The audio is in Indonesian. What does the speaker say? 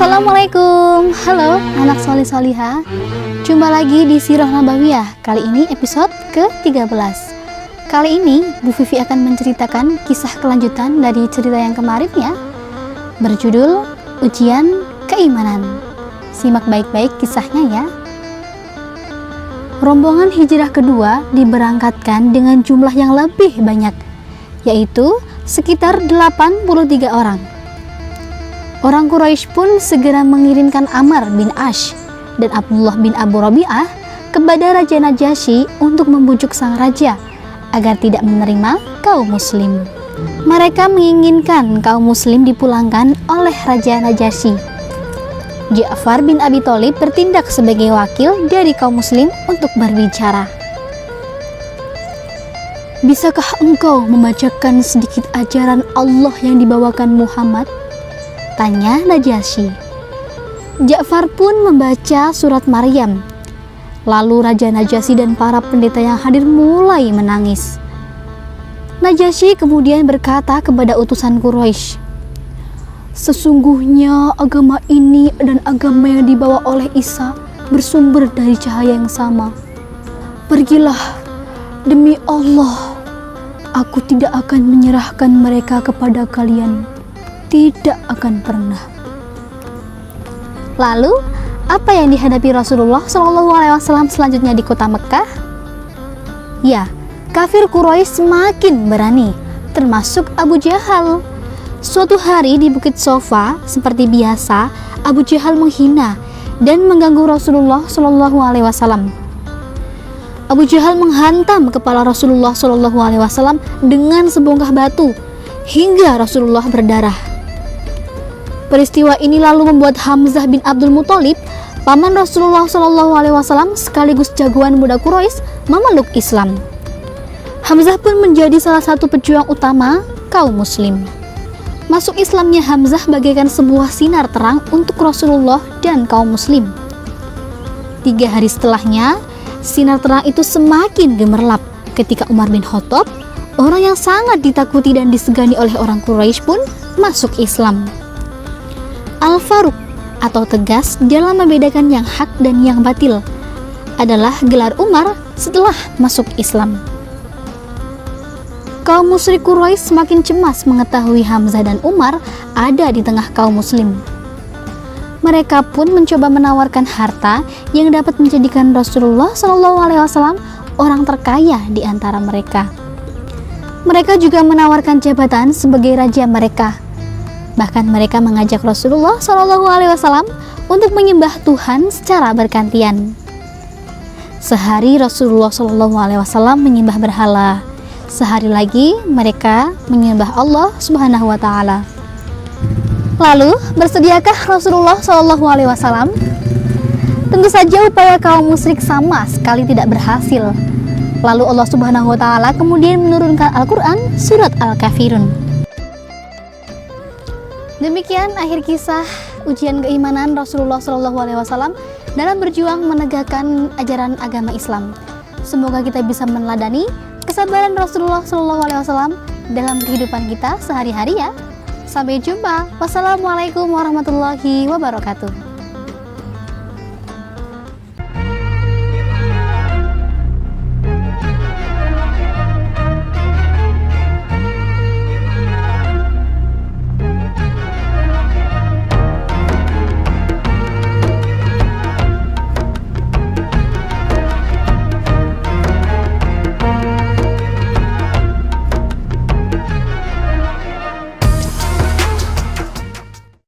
Assalamualaikum, halo anak solih soliha. Jumpa lagi di Sirah Nabawiyah. Kali ini episode ke-13. Kali ini Bu Vivi akan menceritakan kisah kelanjutan dari cerita yang kemarin ya, berjudul Ujian Keimanan. Simak baik-baik kisahnya ya. Rombongan hijrah kedua diberangkatkan dengan jumlah yang lebih banyak, yaitu sekitar 83 orang. Orang Quraisy pun segera mengirimkan Amr bin Ash dan Abdullah bin Abu Rabi'ah kepada Raja Najasyi untuk membujuk sang raja agar tidak menerima kaum muslim. Mereka menginginkan kaum muslim dipulangkan oleh Raja Najasyi. Ja'far bin Abi Thalib bertindak sebagai wakil dari kaum muslim untuk berbicara. Bisakah engkau membacakan sedikit ajaran Allah yang dibawakan Muhammad? Tanya Najasyi. Ja'far pun membaca surat Maryam. Lalu Raja Najasyi dan para pendeta yang hadir mulai menangis. Najasyi kemudian berkata kepada utusan Quraisy, "Sesungguhnya agama ini dan agama yang dibawa oleh Isa bersumber dari cahaya yang sama. Pergilah, demi Allah, aku tidak akan menyerahkan mereka kepada kalian. Tidak akan pernah." Lalu, apa yang dihadapi Rasulullah SAW selanjutnya di kota Mekah? Ya, kafir Quraisy semakin berani, termasuk Abu Jahal. Suatu hari di Bukit Sofa, seperti biasa, Abu Jahal menghina dan mengganggu Rasulullah SAW. Abu Jahal menghantam kepala Rasulullah SAW dengan sebongkah batu hingga Rasulullah berdarah. Peristiwa ini lalu membuat Hamzah bin Abdul Muthalib, paman Rasulullah SAW sekaligus jagoan muda Quraisy, memeluk Islam. Hamzah pun menjadi salah satu pejuang utama kaum muslim. Masuk Islamnya Hamzah bagaikan sebuah sinar terang untuk Rasulullah dan kaum muslim. 3 hari setelahnya, sinar terang itu semakin gemerlap ketika Umar bin Khattab, orang yang sangat ditakuti dan disegani oleh orang Quraisy pun masuk Islam. Al-Faruq atau tegas dalam membedakan yang hak dan yang batil adalah gelar Umar setelah masuk Islam. Kaum musyrik Quraisy semakin cemas mengetahui Hamzah dan Umar ada di tengah kaum muslim. Mereka pun mencoba menawarkan harta yang dapat menjadikan Rasulullah SAW orang terkaya di antara mereka. Mereka juga menawarkan jabatan sebagai raja mereka. Bahkan mereka mengajak Rasulullah SAW untuk menyembah Tuhan secara bergantian. Sehari Rasulullah SAW menyembah berhala, sehari lagi mereka menyembah Allah Subhanahu wa Ta'ala. Lalu, bersediakah Rasulullah SAW? Tentu saja upaya kaum musyrik sama sekali tidak berhasil. Lalu Allah Subhanahu wa Ta'ala kemudian menurunkan Al-Quran surat Al-Kafirun. Demikian akhir kisah ujian keimanan Rasulullah SAW dalam berjuang menegakkan ajaran agama Islam. Semoga kita bisa meneladani kesabaran Rasulullah SAW dalam kehidupan kita sehari-hari ya. Sampai jumpa. Wassalamualaikum warahmatullahi wabarakatuh.